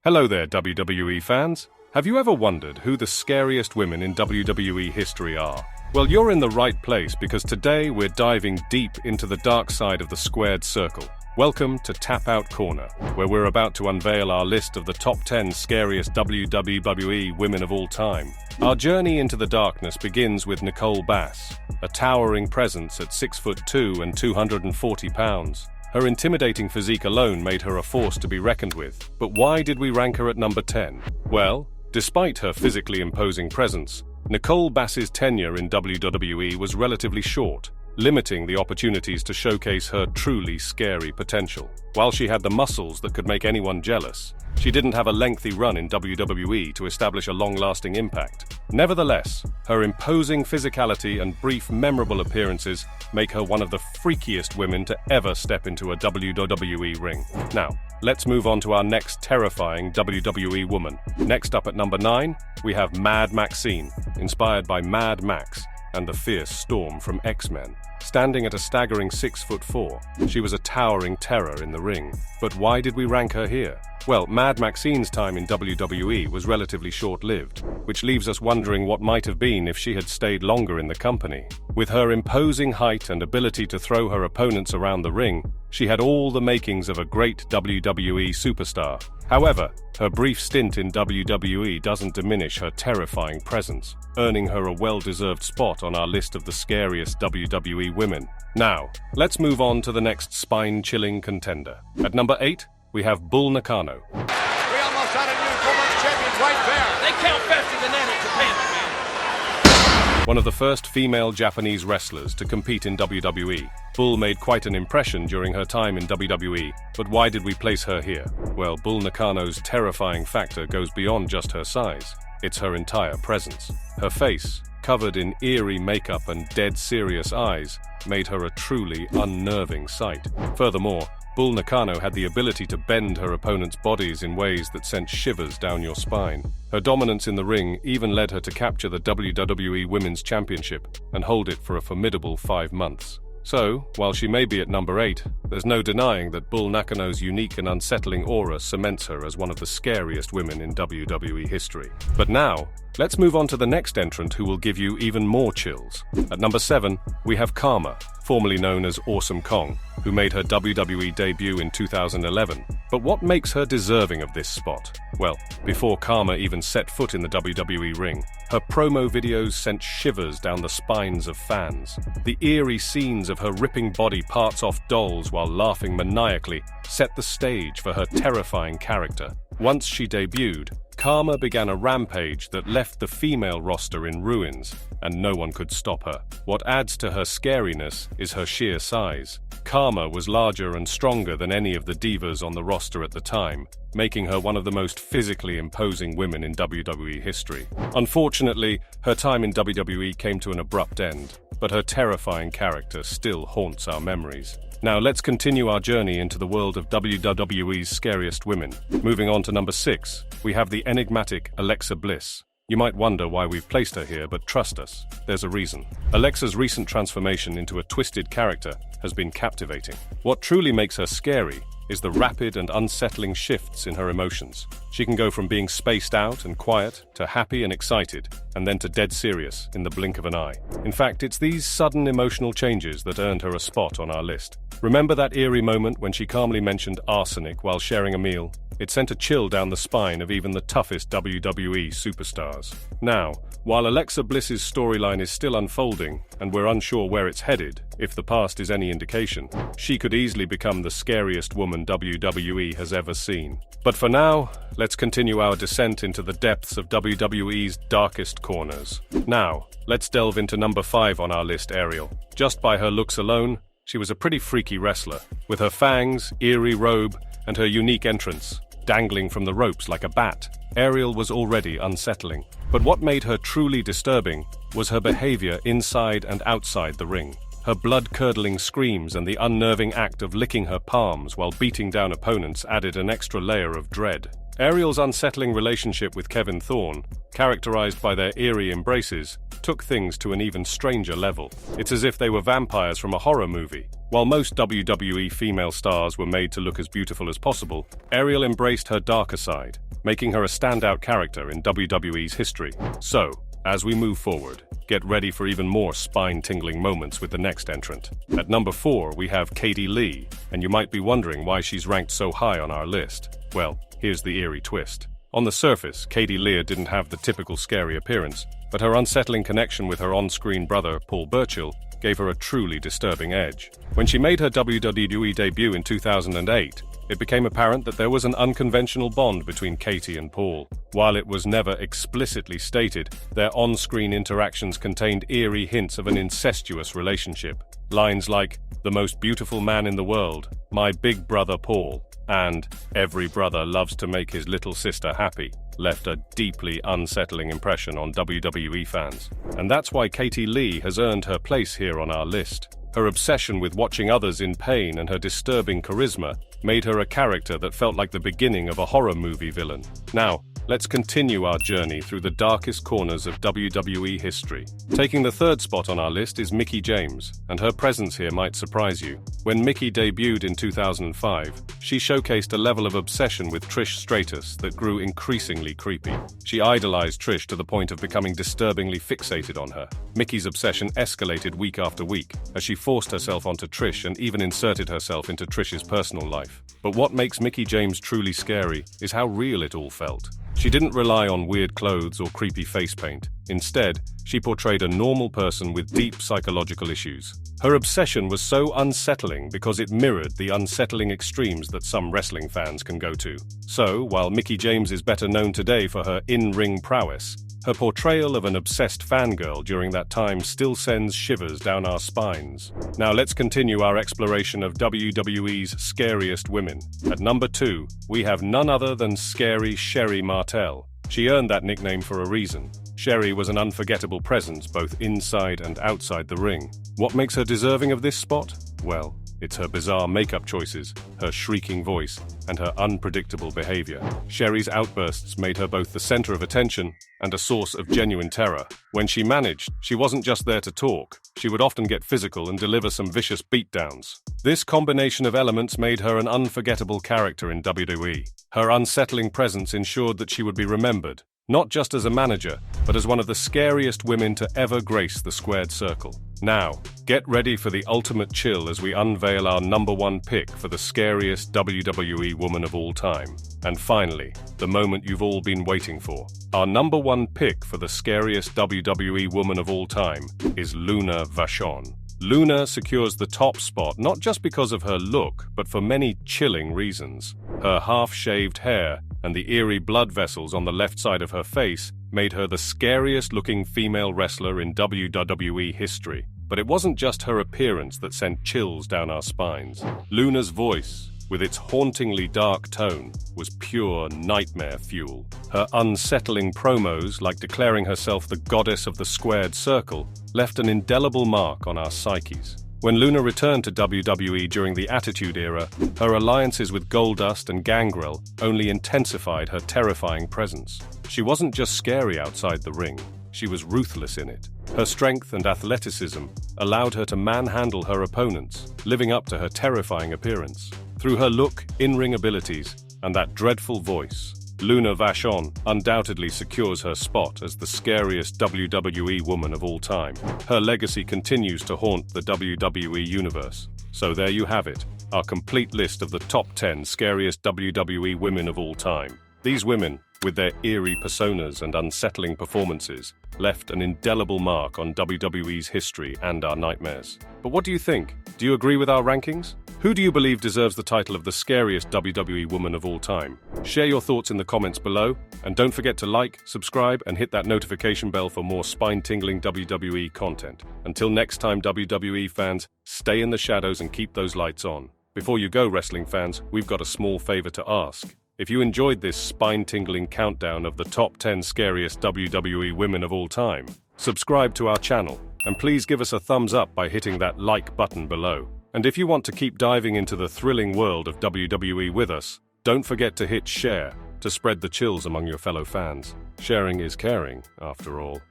Hello there, WWE fans. Have you ever wondered who the scariest women in WWE history are? Well, you're in the right place because today we're diving deep into the dark side of the squared circle. Welcome to Tap Out Corner, where we're about to unveil our list of the top 10 scariest WWE women of all time. Our journey into the darkness begins with Nicole Bass, a towering presence at 6'2" and 240 pounds. Her intimidating physique alone made her a force to be reckoned with. But why did we rank her at number 10? Well, despite her physically imposing presence, Nicole Bass's tenure in WWE was relatively short, limiting the opportunities to showcase her truly scary potential. While she had the muscles that could make anyone jealous, she didn't have a lengthy run in WWE to establish a long-lasting impact. Nevertheless, her imposing physicality and brief memorable appearances make her one of the freakiest women to ever step into a WWE ring. Now, let's move on to our next terrifying WWE woman. Next up at number 9, we have Mad Maxine, inspired by Mad Max and the fierce Storm from X-Men. Standing at a staggering 6'4", she was a towering terror in the ring. But why did we rank her here? Well, Mad Maxine's time in WWE was relatively short-lived, which leaves us wondering what might have been if she had stayed longer in the company. With her imposing height and ability to throw her opponents around the ring, she had all the makings of a great WWE superstar. However, her brief stint in WWE doesn't diminish her terrifying presence, earning her a well-deserved spot on our list of the scariest WWE women. Now, let's move on to the next spine-chilling contender. At number 8, we have Bull Nakano. We almost had a new women's champion right there. They count faster than that in Japan, man. One of the first female Japanese wrestlers to compete in WWE, Bull made quite an impression during her time in WWE, but why did we place her here? Well, Bull Nakano's terrifying factor goes beyond just her size. It's her entire presence. Her face, covered in eerie makeup and dead serious eyes, made her a truly unnerving sight. Furthermore, Bull Nakano had the ability to bend her opponent's bodies in ways that sent shivers down your spine. Her dominance in the ring even led her to capture the WWE Women's Championship and hold it for a formidable 5 months. So, while she may be at number 8, there's no denying that Bull Nakano's unique and unsettling aura cements her as one of the scariest women in WWE history. But now, let's move on to the next entrant who will give you even more chills. At number 7, we have Karma, formerly known as Awesome Kong, who made her WWE debut in 2011. But what makes her deserving of this spot? Well, before Karma even set foot in the WWE ring, her promo videos sent shivers down the spines of fans. The eerie scenes of her ripping body parts off dolls while laughing maniacally set the stage for her terrifying character. Once she debuted, Karma began a rampage that left the female roster in ruins, and no one could stop her. What adds to her scariness is her sheer size. Karma was larger and stronger than any of the divas on the roster at the time, making her one of the most physically imposing women in WWE history. Unfortunately, her time in WWE came to an abrupt end, but her terrifying character still haunts our memories. Now let's continue our journey into the world of WWE's scariest women. Moving on to number 6, we have the enigmatic Alexa Bliss. You might wonder why we've placed her here, but trust us, there's a reason. Alexa's recent transformation into a twisted character has been captivating. What truly makes her scary is the rapid and unsettling shifts in her emotions. She can go from being spaced out and quiet to happy and excited, and then to dead serious in the blink of an eye. In fact, it's these sudden emotional changes that earned her a spot on our list. Remember that eerie moment when she calmly mentioned arsenic while sharing a meal? It sent a chill down the spine of even the toughest WWE superstars. Now, while Alexa Bliss's storyline is still unfolding, and we're unsure where it's headed, if the past is any indication, she could easily become the scariest woman WWE has ever seen. But for now, let's continue our descent into the depths of WWE's darkest corners. Now, let's delve into number 5 on our list, Ariel. Just by her looks alone, she was a pretty freaky wrestler, with her fangs, eerie robe, and her unique entrance, dangling from the ropes like a bat. Ariel was already unsettling. But what made her truly disturbing was her behavior inside and outside the ring. Her blood-curdling screams and the unnerving act of licking her palms while beating down opponents added an extra layer of dread. Ariel's unsettling relationship with Kevin Thorne, characterized by their eerie embraces, took things to an even stranger level. It's as if they were vampires from a horror movie. While most WWE female stars were made to look as beautiful as possible, Ariel embraced her darker side, making her a standout character in WWE's history. So, as we move forward, get ready for even more spine-tingling moments with the next entrant. At number 4, we have Katie Lee, and you might be wondering why she's ranked so high on our list. Well, here's the eerie twist. On the surface, Katie Lee didn't have the typical scary appearance, but her unsettling connection with her on-screen brother, Paul Burchill, gave her a truly disturbing edge. When she made her WWE debut in 2008, it became apparent that there was an unconventional bond between Katie and Paul. While it was never explicitly stated, their on-screen interactions contained eerie hints of an incestuous relationship. Lines like, "The most beautiful man in the world, my big brother Paul," and "Every brother loves to make his little sister happy," left a deeply unsettling impression on WWE fans. And that's why Katie Lee has earned her place here on our list. Her obsession with watching others in pain and her disturbing charisma made her a character that felt like the beginning of a horror movie villain. Now, let's continue our journey through the darkest corners of WWE history. Taking the third spot on our list is Mickie James, and her presence here might surprise you. When Mickie debuted in 2005, she showcased a level of obsession with Trish Stratus that grew increasingly creepy. She idolized Trish to the point of becoming disturbingly fixated on her. Mickie's obsession escalated week after week, as she forced herself onto Trish and even inserted herself into Trish's personal life. But what makes Mickie James truly scary is how real it all felt. She didn't rely on weird clothes or creepy face paint. Instead, she portrayed a normal person with deep psychological issues. Her obsession was so unsettling because it mirrored the unsettling extremes that some wrestling fans can go to. So, while Mickie James is better known today for her in-ring prowess, her portrayal of an obsessed fangirl during that time still sends shivers down our spines. Now let's continue our exploration of WWE's Scariest Women. At number 2, we have none other than Scary Sherri Martel. She earned that nickname for a reason. Sherri was an unforgettable presence both inside and outside the ring. What makes her deserving of this spot? Well, it's her bizarre makeup choices, her shrieking voice, and her unpredictable behavior. Sherri's outbursts made her both the center of attention and a source of genuine terror. When she managed, she wasn't just there to talk. She would often get physical and deliver some vicious beatdowns. This combination of elements made her an unforgettable character in WWE. Her unsettling presence ensured that she would be remembered, not just as a manager, but as one of the scariest women to ever grace the squared circle. Now, get ready for the ultimate chill as we unveil our number 1 pick for the scariest WWE woman of all time. And finally, the moment you've all been waiting for. Our number 1 pick for the scariest WWE woman of all time is Luna Vachon. Luna secures the top spot not just because of her look, but for many chilling reasons. Her half-shaved hair and the eerie blood vessels on the left side of her face made her the scariest-looking female wrestler in WWE history. But it wasn't just her appearance that sent chills down our spines. Luna's voice, with its hauntingly dark tone, was pure nightmare fuel. Her unsettling promos, like declaring herself the goddess of the squared circle, left an indelible mark on our psyches. When Luna returned to WWE during the Attitude Era, her alliances with Goldust and Gangrel only intensified her terrifying presence. She wasn't just scary outside the ring, she was ruthless in it. Her strength and athleticism allowed her to manhandle her opponents, living up to her terrifying appearance. Through her look, in-ring abilities, and that dreadful voice, Luna Vachon undoubtedly secures her spot as the scariest WWE woman of all time. Her legacy continues to haunt the WWE universe. So there you have it, our complete list of the top 10 scariest WWE women of all time. These women, with their eerie personas and unsettling performances, left an indelible mark on WWE's history and our nightmares. But what do you think? Do you agree with our rankings? Who do you believe deserves the title of the scariest WWE woman of all time? Share your thoughts in the comments below, and don't forget to like, subscribe, and hit that notification bell for more spine-tingling WWE content. Until next time, WWE fans, stay in the shadows and keep those lights on. Before you go, wrestling fans, we've got a small favor to ask. If you enjoyed this spine-tingling countdown of the top 10 scariest WWE women of all time, subscribe to our channel, and please give us a thumbs up by hitting that like button below. And if you want to keep diving into the thrilling world of WWE with us, don't forget to hit share to spread the chills among your fellow fans. Sharing is caring, after all.